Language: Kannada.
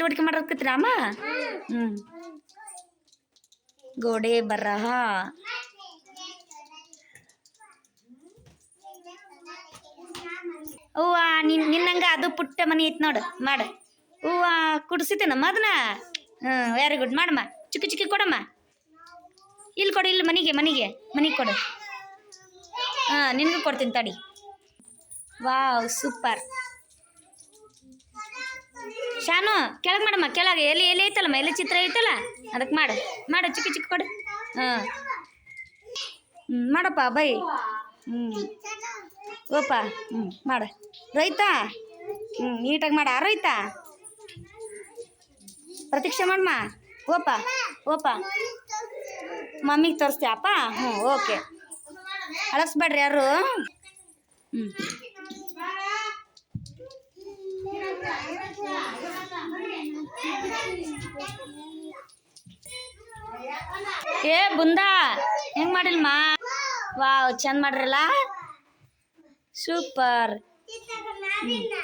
ಚಟುವಟಿಕೆ ಮಾಡಕತ್ತೀರಾ ಅಮ್ಮ? ಹ್ಞೂ ಗೋಡೆ ಬರಹ. ಹೂವ ನಿನ್ನಂಗ ಅದು ಪುಟ್ಟ ಮನಿ ಐತಿ ನೋಡು, ಮಾಡು. ಹೂವ ಕುಡ್ಸಿತೇನಮ್ಮ ಅದನ್ನ? ವೆರಿ ಗುಡ್, ಮಾಡಮ್ಮ. ಚಿಕ್ಕಿ ಚಿಕ್ಕಿ ಕೊಡಮ್ಮ. ಇಲ್ಲಿ ಕೊಡು, ಇಲ್ಲಿ ಮನೆಗೆ ಕೊಡು. ನಿನಗೂ ಕೊಡ್ತೀನಿ ತಡಿ. Wow, super. ಶಾನು ಕೆಳಗೆ ಮಾಡಮ್ಮ, ಕೆಳಗೆ ಎಲೆ ಐತಲ್ಲಮ್ಮ, ಎಲೆ ಚಿತ್ರ ಐತಲ್ಲ, ಅದಕ್ಕೆ ಮಾಡು ಚಿಕ್ಕಿ ಚಿಕ್ಕಿ ಕೊಡು. ಮಾಡಪ್ಪ ಬೈ. ಓಪ ಮಾಡು. ರೈತ ನೀಟಾಗಿ ಮಾಡ. ರೈತ ಪ್ರತೀಕ್ಷೆ ಮಾಡಮ್ಮ. ಓಪ ಮಮ್ಮಿಗೆ ತೋರಿಸ್ತೀಯಪ್ಪ? ಓಕೆ. ಅಳಸ್ಬೇಡ್ರಿ ಯಾರು. ಏ ಬುಂದಾ, ಹೆಂಗ್ ಮಾಡಿಲ್ಮ? ವಾವ್, ಚಂದ ಮಾಡ್ರಲ್ಲ, ಸೂಪರ್.